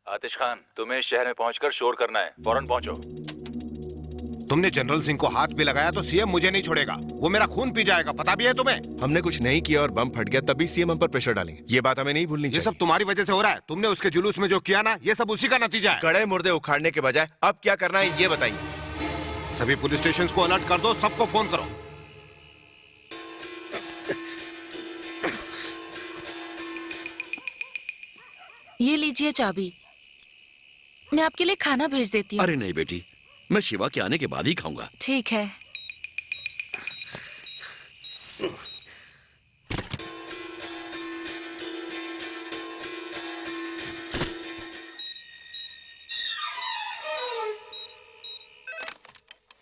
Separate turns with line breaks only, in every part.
आतिश खान, तुम्हें शहर में पहुंचकर शोर करना है। फौरन पहुंचो।
तुमने जनरल सिंह को हाथ भी लगाया तो सीएम मुझे नहीं छोड़ेगा। वो मेरा खून पी जाएगा, पता भी है तुम्हें।
हमने कुछ नहीं किया और बम फट गया तभी सीएम हम पर प्रेशर डालेंगे, ये बात हमें नहीं भूलनी
ये
चाहिए।
सब तुम्हारी वजह से हो रहा है। तुमने उसके जुलूस में जो किया ना, ये सब उसी का नतीजा है।
कड़े मुर्दे उखाड़ने के बजाय अब क्या करना है ये बताइए।
सभी पुलिस स्टेशन को अलर्ट कर दो, सबको फोन करो।
ये लीजिए चाबी। मैं आपके लिए खाना भेज देती हूँ।
अरे नहीं बेटी, मैं शिवा के आने के बाद ही खाऊंगा।
ठीक है।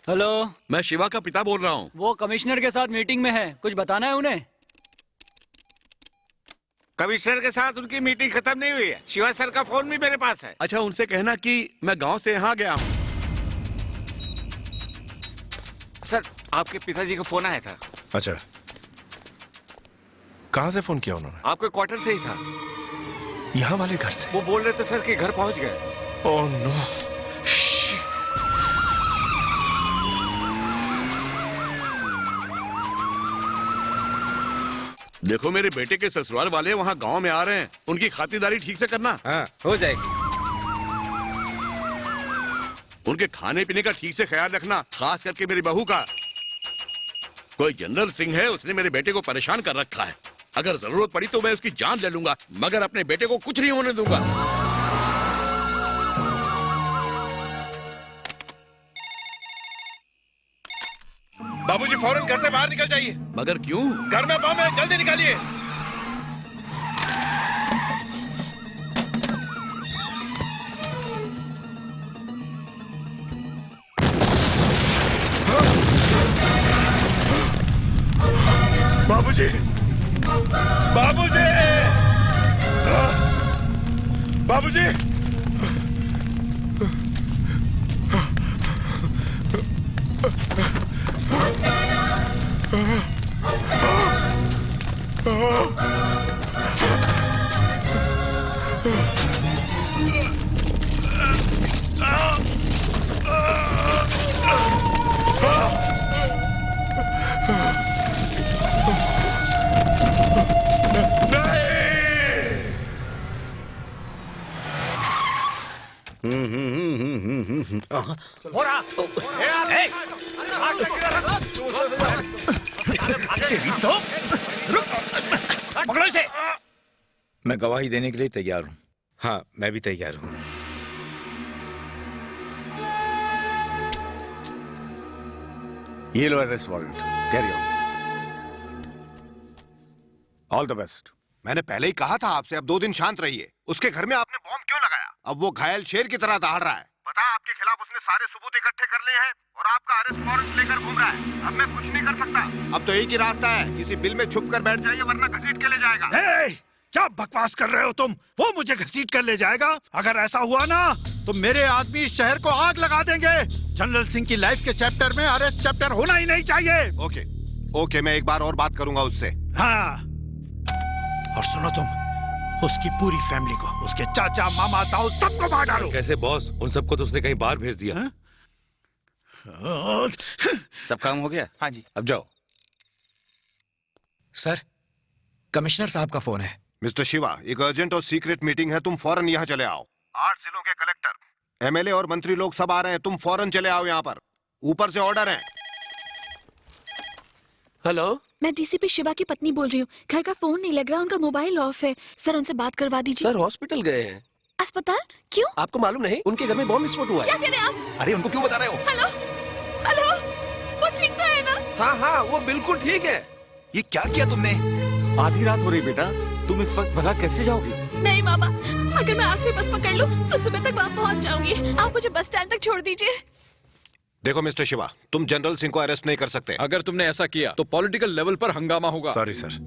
हेलो,
मैं शिवा का पिता बोल रहा हूँ।
वो कमिश्नर के साथ मीटिंग में है, कुछ बताना है उन्हें?
कमिश्नर के साथ उनकी मीटिंग खत्म नहीं हुई है। शिवा सर का फोन भी मेरे पास है।
अच्छा, उनसे कहना कि मैं गांव से यहाँ गया हूँ।
सर, आपके पिताजी का फोन आया था।
अच्छा, कहाँ से फोन किया उन्होंने?
आपके क्वार्टर से ही था।
यहाँ वाले घर से?
वो बोल रहे थे सर कि घर पहुंच गए।
Oh no.
देखो, मेरे बेटे के ससुराल वाले वहाँ गांव में आ रहे हैं, उनकी खातिरदारी ठीक से करना।
हाँ, हो जाएगी।
उनके खाने पीने का ठीक से ख्याल रखना, खास करके मेरी बहू का। कोई जनरल सिंह है, उसने मेरे बेटे को परेशान कर रखा है। अगर जरूरत पड़ी तो मैं उसकी जान ले लूंगा, मगर अपने बेटे को कुछ नहीं होने दूंगा।
बाबूजी फौरन घर से बाहर निकल जाइए।
मगर क्यों?
घर में बम है, जल्दी निकालिए। बाबूजी, बाबूजी, बाबूजी।
पकड़ो इसे। मैं गवाही देने के लिए तैयार हूँ। हाँ, मैं भी तैयार हूँ। ये लो arrest warrant, carry on. All the best.
मैंने पहले ही कहा था आपसे, अब 2 दिन शांत रहिए। उसके घर में आपने बॉम्ब क्यों लगाया? अब वो घायल शेर की तरह दहाड़ रहा है। पता है, आपके खिलाफ उसने सारे सबूत इकट्ठे कर लिए हैं और आपका अरेस्ट वारंट लेकर घूम रहा है। अब मैं कुछ नहीं कर सकता। अब तो एक ही रास्ता है, किसी बिल में छुप कर बैठ जाइए, वरना घसीट के ले जाएगा।
क्या बकवास कर रहे हो तुम? वो मुझे घसीट कर ले जाएगा? अगर ऐसा हुआ ना तो मेरे आदमी इस शहर को आग लगा देंगे। जनरल सिंह की लाइफ के चैप्टर में अरेस्ट चैप्टर होना ही नहीं चाहिए।
ओके, मैं एक बार और बात करूंगा उससे।
हाँ, और सुनो तुम, उसकी पूरी फैमिली को, उसके चाचा, मामा, ताऊ, सबको मार डालो।
कैसे बॉस? उन सबको तो उसने कहीं बाहर भेज दिया।
सब काम हो गया?
हाँ जी।
अब जाओ।
सर, कमिश्नर साहब का फोन है।
मिस्टर शिवा, एक अर्जेंट और सीक्रेट मीटिंग है, तुम फौरन यहाँ चले आओ। 8 जिलों के कलेक्टर, एमएलए और मंत्री लोग सब आ रहे हैं, तुम फौरन चले आओ यहाँ पर। ऊपर से ऑर्डर है।
हेलो,
मैं डीसीपी शिवा की पत्नी बोल रही हूँ। घर का फोन नहीं लग रहा, उनका मोबाइल ऑफ है। सर, उनसे बात करवा दीजिए।
सर हॉस्पिटल गए हैं।
अस्पताल? क्यों?
आपको मालूम नहीं, उनके घर में बॉम्ब विस्फोट हुआ है।
क्या कह रहे हैं आप?
अरे उनको क्यों बता रहे हो?
हेलो हेलो, वो ठीक तो है ना?
हाँ हाँ, वो बिल्कुल ठीक है।
ये क्या किया तुमने?
आधी रात हो रही बेटा, तुम इस वक्त भला कैसे जाओगी?
नहीं मामा, अगर मैं आखिरी बस पकड़ लूं तो सुबह तक वहाँ पहुँच जाऊंगी। आप मुझे बस स्टैंड तक छोड़ दीजिए।
देखो मिस्टर शिवा, तुम जनरल सिंह को अरेस्ट नहीं कर सकते।
अगर तुमने ऐसा किया तो पॉलिटिकल लेवल पर हंगामा होगा।
सॉरी सर,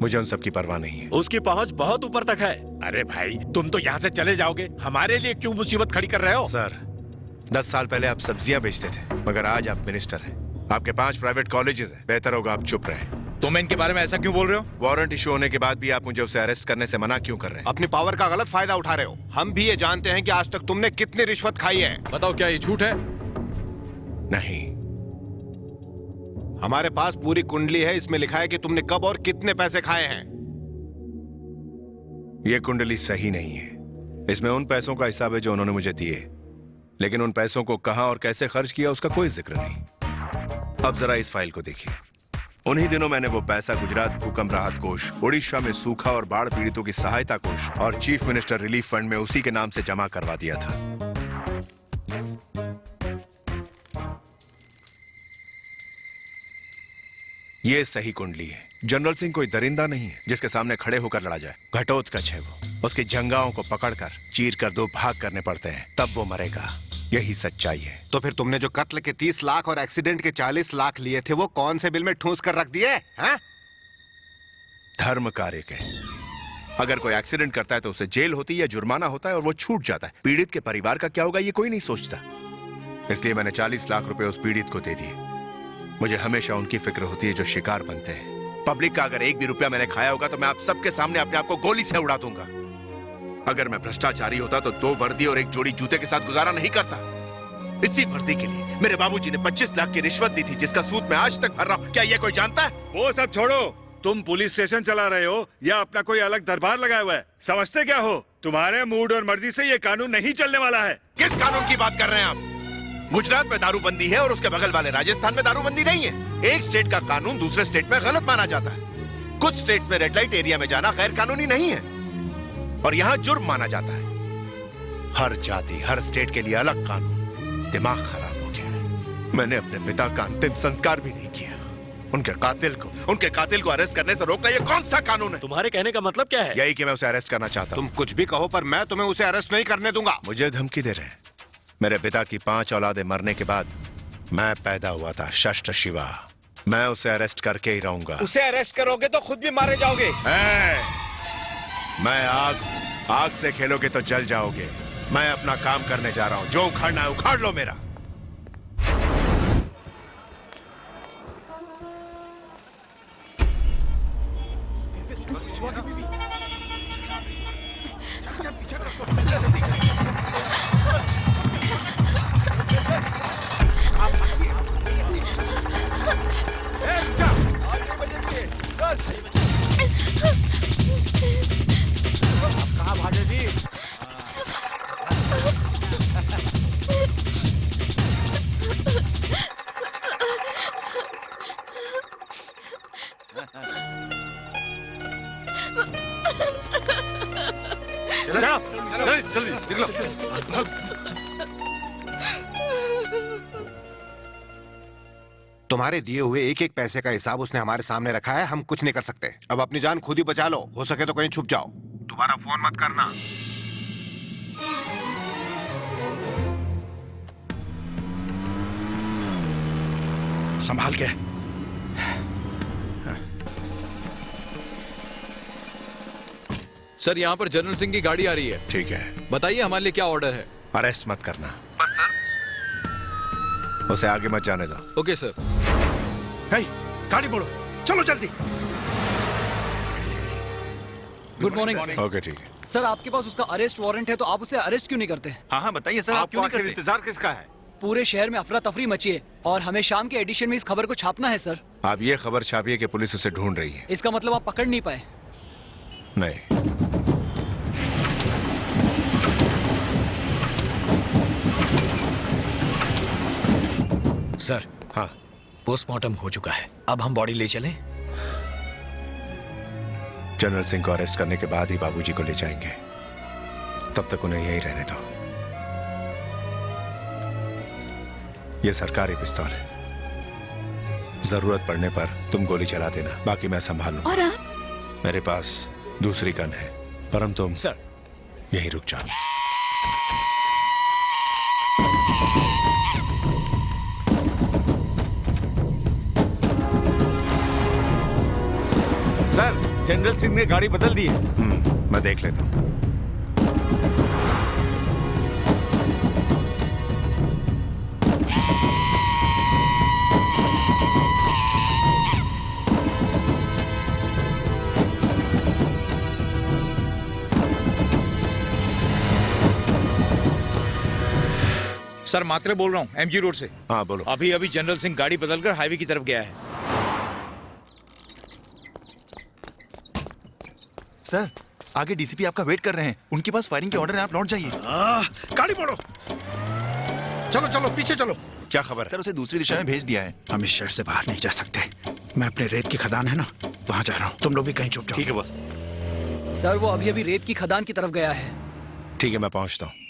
मुझे उन सब की परवाह नहीं है।
उसकी पहुंच बहुत ऊपर तक है।
अरे भाई, तुम तो यहाँ से चले जाओगे, हमारे लिए क्यों मुसीबत खड़ी कर रहे हो?
सर, 10 साल पहले आप सब्जियां बेचते थे, मगर आज आप मिनिस्टर हैं। आपके 5 प्राइवेट कॉलेजेस हैं। बेहतर होगा आप चुप रहें।
तुम इनके बारे में ऐसा क्यों बोल रहे हो?
वारंट इशू होने के बाद भी आप मुझे उसे अरेस्ट करने से मना क्यों कर रहे हैं?
अपनी पावर का गलत फायदा उठा रहे हो। हम भी ये जानते हैं कि आज तक तुमने कितनी रिश्वत खाई है।
बताओ क्या ये झूठ है?
नहीं,
हमारे पास पूरी कुंडली है, इसमें लिखा है कि तुमने कब और कितने पैसे खाए हैं।
ये कुंडली सही नहीं है। इसमें उन पैसों का हिसाब है जो उन्होंने मुझे दिए, लेकिन उन पैसों को कहां और कैसे खर्च किया उसका कोई जिक्र नहीं। अब जरा इस फाइल को देखिए। उन्हीं दिनों मैंने वो पैसा गुजरात भूकंप राहत कोष, उड़ीसा में सूखा और बाढ़ पीड़ितों की सहायता कोष और चीफ मिनिस्टर रिलीफ फंड में उसी के नाम से जमा करवा दिया था। ये सही कुंडली है। जनरल सिंह कोई दरिंदा नहीं है जिसके सामने खड़े होकर लड़ा जाए। घटोत्कच है वो। उसके जंगाओं को पकड़कर चीर कर दो भाग करने पड़ते हैं, तब वो मरेगा। यही सच्चाई है।
तो फिर तुमने जो कत्ल के 30 लाख और एक्सीडेंट के 40 लाख लिए थे वो कौन से बिल में ठूस कर रख दिए हैं?
धर्म कार्य के। अगर कोई एक्सीडेंट करता है तो उसे जेल होती है या जुर्माना होता है और वो छूट जाता है। पीड़ित के परिवार का क्या होगा ये कोई नहीं सोचता। इसलिए मैंने 40 लाख रुपए उस पीड़ित को दे दिए। मुझे हमेशा उनकी फिक्र होती है जो शिकार बनते हैं। पब्लिक का अगर एक भी रुपया मैंने खाया होगा तो मैं आप सबके सामने अपने आप को गोली से उड़ा दूंगा। अगर मैं भ्रष्टाचारी होता तो 2 वर्दी और 1 जोड़ी जूते के साथ गुजारा नहीं करता। इसी वर्दी के लिए मेरे बाबूजी ने 25 लाख की रिश्वत दी थी, जिसका सूद मैं आज तक भर रहा हूं। क्या ये कोई जानता है?
वो सब छोड़ो। तुम पुलिस स्टेशन चला रहे हो या अपना कोई अलग दरबार लगाया हुआ है? समझते क्या हो? तुम्हारे मूड और मर्जी से ये कानून नहीं चलने वाला है।
किस कानून की बात कर रहे हैं आप? गुजरात में दारूबंदी है और उसके बगल वाले राजस्थान में दारूबंदी नहीं है। एक स्टेट का कानून दूसरे स्टेट में गलत माना जाता है। कुछ स्टेट्स में रेड लाइट एरिया में जाना गैर कानूनी नहीं है और यहाँ जुर्म माना जाता है। हर जाति, हर स्टेट के लिए अलग कानून। दिमाग खराब हो गया। मैंने अपने पिता का अंतिम संस्कार भी नहीं किया। उनके कातिल को अरेस्ट करने से रोकना ये कौन सा कानून है?
तुम्हारे कहने का मतलब क्या है?
यही कि मैं उसे अरेस्ट करना चाहता हूँ।
तुम कुछ भी कहो पर मैं तुम्हें उसे अरेस्ट नहीं करने दूंगा।
मुझे धमकी दे रहे हैं। मेरे पिता की 5 औलादें मरने के बाद मैं पैदा हुआ था, शस्त्र शिवा। मैं उसे अरेस्ट करके ही रहूंगा।
उसे अरेस्ट करोगे तो खुद भी मारे जाओगे।
मैं आग से खेलोगे तो जल जाओगे। मैं अपना काम करने जा रहा हूं। जो उखाड़ना है उखाड़ लो मेरा।
जल्दी निकलो।
तुम्हारे दिए हुए एक एक पैसे का हिसाब उसने हमारे सामने रखा है। हम कुछ नहीं कर सकते। अब अपनी जान खुद ही बचा लो। हो सके तो कहीं छुप जाओ। दोबारा फोन मत करना।
संभाल के।
सर यहाँ पर जनरल सिंह की गाड़ी आ रही है।
ठीक है,
बताइए हमारे लिए क्या ऑर्डर है?
अरेस्ट मत करना। उसे आगे मत जाने दो।
Okay sir.
हे, गाड़ी मोड़ो, चलो जल्दी।
Good morning sir.
ओके ठीक है।
सर आपके पास उसका अरेस्ट वारंट है तो आप उसे अरेस्ट क्यों नहीं करते?
हाँ बताइए सर, आप क्यों नहीं करते?
इंतजार किसका है?
पूरे शहर में अफरा तफरी मची है और हमें शाम के एडिशन में इस खबर को छापना है सर।
आप ये खबर छापिए कि पुलिस उसे ढूंढ रही है।
इसका मतलब आप पकड़ नहीं पाए?
नहीं।
सर,
हाँ,
पोस्टमार्टम हो चुका है। अब हम बॉडी ले चलें?
जनरल सिंह को अरेस्ट करने के बाद ही बाबूजी को ले जाएंगे। तब तक उन्हें यहीं रहने दो। ये सरकारी पिस्तौल है। जरूरत पड़ने पर तुम गोली चला देना, बाकी मैं संभाल लूंगा।
और आप?
मेरे पास दूसरी गन है, परम तुम
सर,
यहीं रुक जाओ।
सर, जनरल सिंह ने गाड़ी बदल दी है।
मैं देख लेता हूँ।
सर मात्रे बोल रहा हूँ, एमजी रोड से।
हाँ बोलो।
अभी अभी जनरल सिंह गाड़ी बदलकर हाईवे की तरफ गया है।
सर आगे डीसीपी आपका वेट कर रहे हैं, उनके पास फायरिंग के ऑर्डर है, आप लौट जाइए।
गाड़ी मोड़ो, चलो चलो पीछे चलो।
क्या खबर है?
सर उसे दूसरी दिशा में भेज दिया है।
हम इस शहर से बाहर नहीं जा सकते। मैं अपने रेत की खदान है ना, वहां जा रहा हूँ, तुम लोग भी कहीं छुप जाओ।
ठीक है बस।
सर वो अभी अभी रेत की खदान की तरफ गया है।
ठीक है मैं पहुंचता हूँ।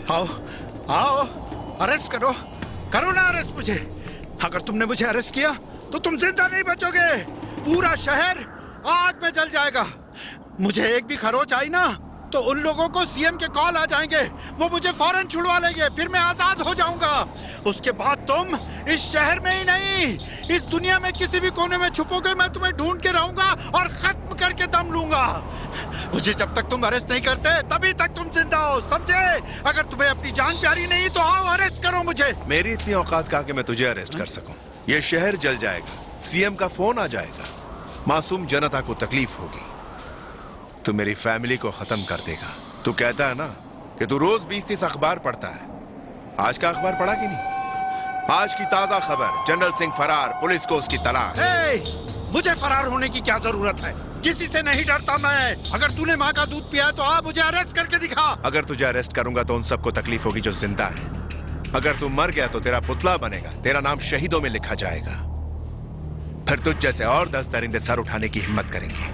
आओ आओ, अरेस्ट करो, करो ना अरेस्ट मुझे। अगर तुमने मुझे अरेस्ट किया तो तुम जिंदा नहीं बचोगे, पूरा शहर आग में जल जाएगा। मुझे एक भी खरोच आई ना तो उन लोगों को सीएम के कॉल आ जाएंगे, वो मुझे फौरन छुड़वा लेंगे, फिर मैं आजाद हो जाऊंगा। उसके बाद तुम इस शहर में ही नहीं, इस दुनिया में किसी भी कोने में छुपोगे, मैं तुम्हें ढूंढ के रहूंगा और खत्म करके दम लूंगा। मुझे जब तक तुम अरेस्ट नहीं करते तभी तक तुम जिंदा हो, समझे? अगर तुम्हें अपनी जान प्यारी नहीं तो आओ अरेस्ट करो मुझे।
मेरी इतनी औकात कहा कि मैं तुझे अरेस्ट कर सकूं। ये शहर जल जाएगा, सीएम का फोन आ जाएगा, मासूम जनता को तकलीफ होगी, तू मेरी फैमिली को खत्म कर देगा। तू कहता है ना कि तू रोज 20-30 अखबार पढ़ता है, आज का अखबार पढ़ा कि नहीं? आज की ताजा खबर, जनरल सिंह फरार, पुलिस को उसकी तलाश।
मुझे फरार होने की क्या जरूरत है? किसी से नहीं डरता मैं। अगर तूने माँ का दूध पिया तो आ मुझे अरेस्ट करके दिखा।
अगर तुझे अरेस्ट करूंगा तो उन सबको तकलीफ होगी जो जिंदा है। अगर तू मर गया तो तेरा पुतला बनेगा, तेरा नाम शहीदों में लिखा जाएगा। फिर तुझ जैसे और 10 दरिंदे सर उठाने की हिम्मत करेंगे।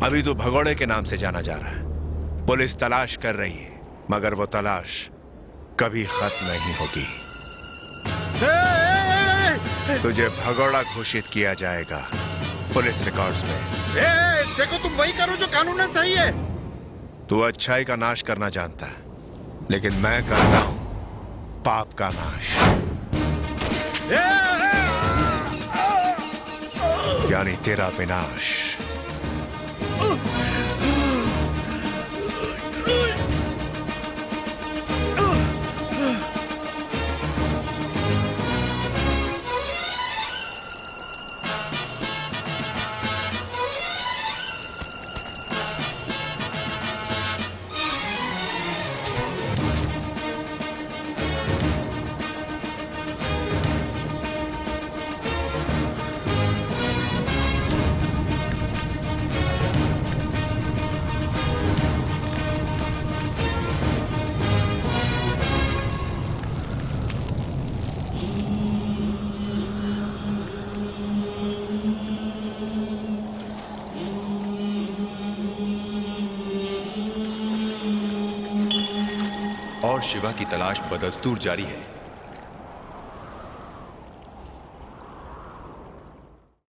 अभी तू भगोड़े के नाम से जाना जा रहा है। पुलिस तलाश कर रही है, मगर वो तलाश कभी खत्म नहीं होगी। तुझे भगोड़ा घोषित किया जाएगा पुलिस रिकॉर्ड्स में।
देखो तुम वही करो जो कानूनन सही है।
तू अच्छाई का नाश करना जानता है, लेकिन मैं करता हूं पाप का नाश, यानी तेरा विनाश।
और शिवा की तलाश बदस्तूर जारी है।